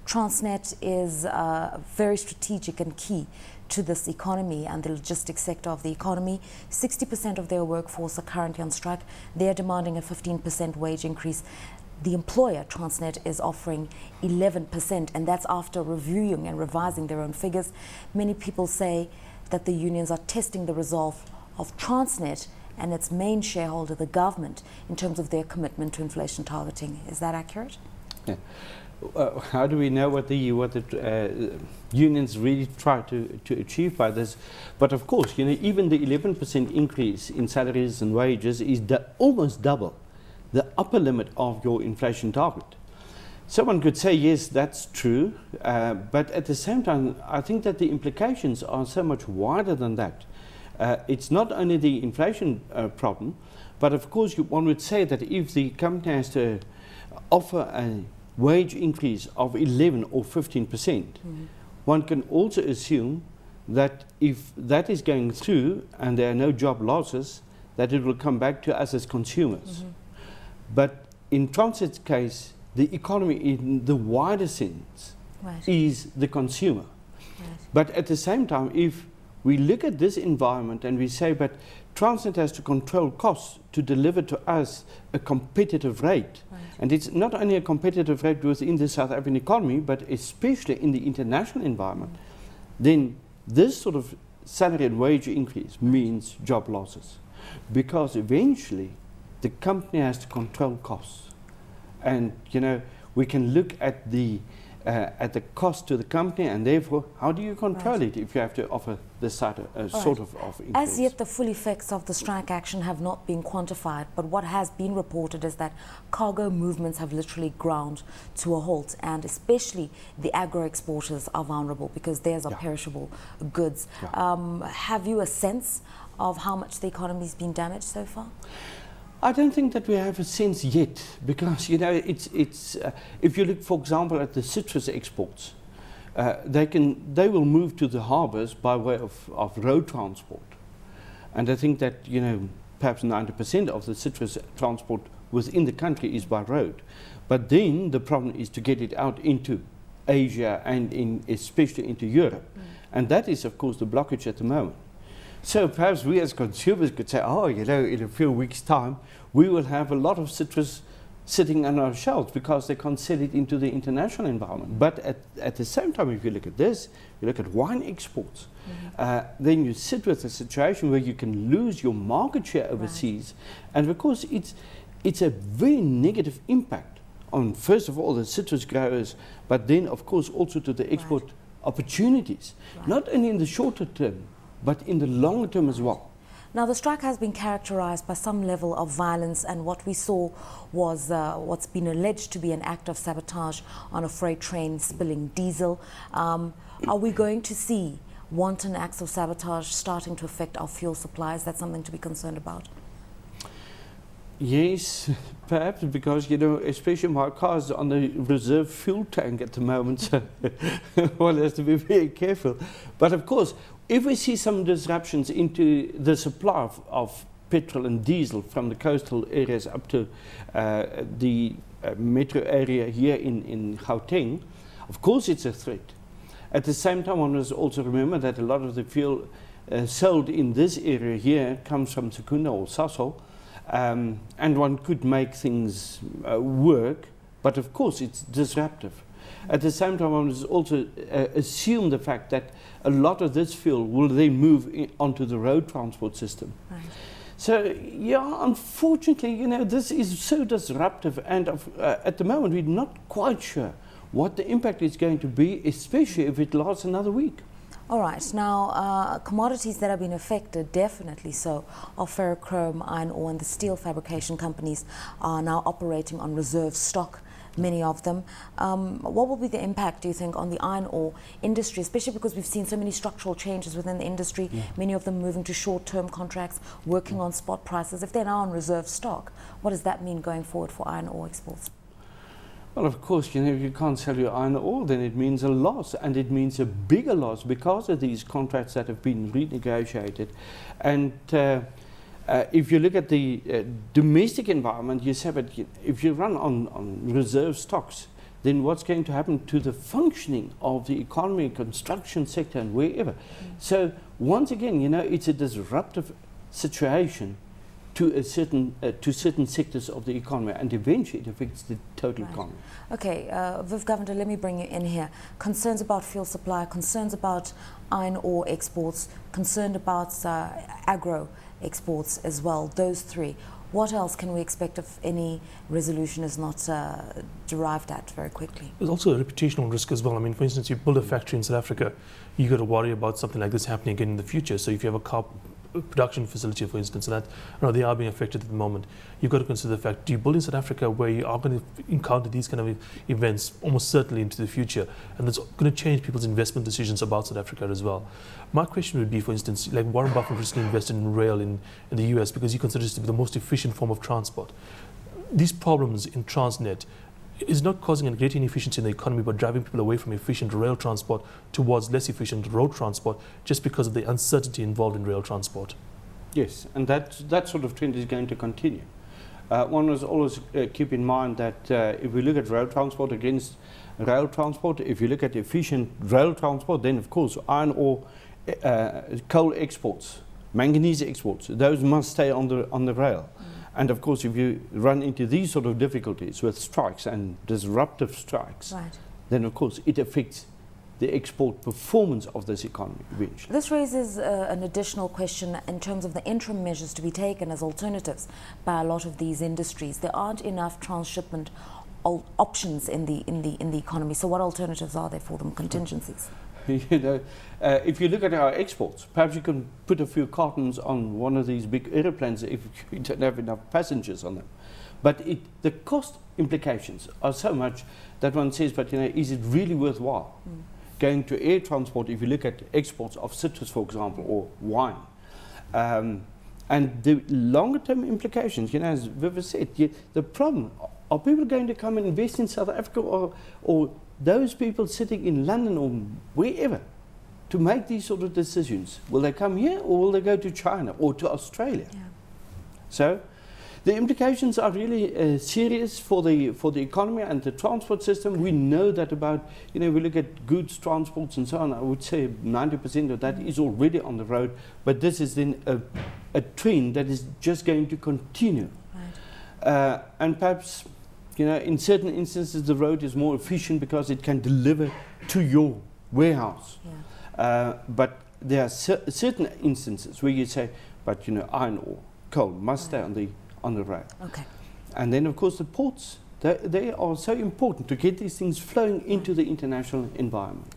Transnet is very strategic and key to this economy and the logistics sector of the economy. 60% of their workforce are currently on strike. They are demanding a 15% wage increase. The employer, Transnet, is offering 11%, and that's after reviewing and revising their own figures. Many people say that the unions are testing the resolve of Transnet and its main shareholder, the government, in terms of their commitment to inflation targeting. Is that accurate? Yeah. How do we know what the unions really try to achieve by this? But of course, even the 11% increase in salaries and wages is almost double the upper limit of your inflation target. Someone could say, yes, that's true, but at the same time, I think that the implications are so much wider than that. It's not only the inflation problem, but of course one would say that if the company has to offer a wage increase of 11 or 15%, one can also assume that if that is going through and there are no job losses, that it will come back to us as consumers. But in Transnet's case, the economy in the wider sense is the consumer. But at the same time, if we look at this environment and we say, but Transnet has to control costs to deliver to us a competitive rate. And it's not only a competitive rate within the South African economy, but especially in the international environment, then this sort of salary and wage increase means job losses. Because eventually, the company has to control costs. And, we can look at the cost to the company, and therefore, how do you control it if you have to offer this sort of increase? As yet, the full effects of the strike action have not been quantified, but what has been reported is that cargo movements have literally ground to a halt, and especially the agro-exporters are vulnerable because theirs are perishable goods. Have you a sense of how much the economy has been damaged so far? I don't think that we have a sense yet, because it's if you look, for example, at the citrus exports, they will move to the harbours by way of road transport, and I think that perhaps 90% of the citrus transport within the country is by road, but then the problem is to get it out into Asia and especially into Europe, and that is of course the blockage at the moment. So perhaps we as consumers could say, in a few weeks' time, we will have a lot of citrus sitting on our shelves because they can't sell it into the international environment. But at the same time, if you look at this, you look at wine exports, then you sit with a situation where you can lose your market share overseas. And of course, it's a very negative impact on, first of all, the citrus growers, but then, of course, also to the export opportunities, not only in the shorter term, but in the longer term as well. Now, the strike has been characterized by some level of violence, and what we saw was what's been alleged to be an act of sabotage on a freight train spilling diesel. Are we going to see wanton acts of sabotage starting to affect our fuel supplies? That's something to be concerned about. Yes, perhaps, because, especially my car is on the reserve fuel tank at the moment, so one has to be very careful. But of course, if we see some disruptions into the supply of petrol and diesel from the coastal areas up to the metro area here in Gauteng, of course it's a threat. At the same time, one must also remember that a lot of the fuel sold in this area here comes from Secunda or Sasol, and one could make things work, but of course it's disruptive. At the same time, one must also assume the fact that a lot of this fuel will then move onto the road transport system. So, unfortunately, this is so disruptive, and at the moment we're not quite sure what the impact is going to be, especially if it lasts another week. All right, now commodities that have been affected, definitely so, are ferrochrome, iron ore, and the steel fabrication companies are now operating on reserve stock, many of them. What will be the impact, do you think, on the iron ore industry, especially because we've seen so many structural changes within the industry, many of them moving to short-term contracts, working on spot prices? If they're now on reserve stock, what does that mean going forward for iron ore exports? Well, of course, if you can't sell your iron ore, then it means a loss, and it means a bigger loss because of these contracts that have been renegotiated. And if you look at the domestic environment, you say, but if you run on reserve stocks, then what's going to happen to the functioning of the economy, construction sector, and wherever? So once again, it's a disruptive situation to certain sectors of the economy, and eventually it affects the total economy. Okay, Viv Governor, let me bring you in here. Concerns about fuel supply, concerns about iron ore exports, concerned about agro exports as well, those three. What else can we expect if any resolution is not derived at very quickly? There's also a reputational risk as well. I mean, for instance, you build a factory in South Africa, you got to worry about something like this happening again in the future. So if you have a car production facility, for instance, and that they are being affected at the moment, you've got to consider the fact, do you build in South Africa where you are going to encounter these kind of events almost certainly into the future, and that's going to change people's investment decisions about South Africa as well. My question would be, for instance, like Warren Buffett recently invested in rail in the US because he considers it to be the most efficient form of transport. These problems in Transnet is not causing a great inefficiency in the economy, but driving people away from efficient rail transport towards less efficient road transport, just because of the uncertainty involved in rail transport. Yes, and that sort of trend is going to continue. One must always keep in mind that if we look at road transport against rail transport, if you look at efficient rail transport, then of course iron ore, coal exports, manganese exports, those must stay on the rail. And of course, if you run into these sort of difficulties with strikes and disruptive strikes, then of course it affects the export performance of this economy eventually. This raises an additional question in terms of the interim measures to be taken as alternatives by a lot of these industries. There aren't enough transshipment options in the economy. So what alternatives are there for them? Contingencies? If you look at our exports, perhaps you can put a few cartons on one of these big aeroplanes if you don't have enough passengers on them. But the cost implications are so much that one says, but is it really worthwhile going to air transport if you look at exports of citrus, for example, or wine? And the longer term implications, as Viva said, the problem, are people going to come and invest in South Africa, or those people sitting in London or wherever to make these sort of decisions? Will they come here, or will they go to China or to Australia? So the implications are really serious for the economy and the transport system. We know that about, we look at goods transports and so on, I would say 90% of that is already on the road, but this is then a trend that is just going to continue. And perhaps, in certain instances the road is more efficient because it can deliver to your warehouse. But there are certain instances where you say, but iron ore, coal must stay on the road. And then of course the ports, they are so important to get these things flowing into the international environment.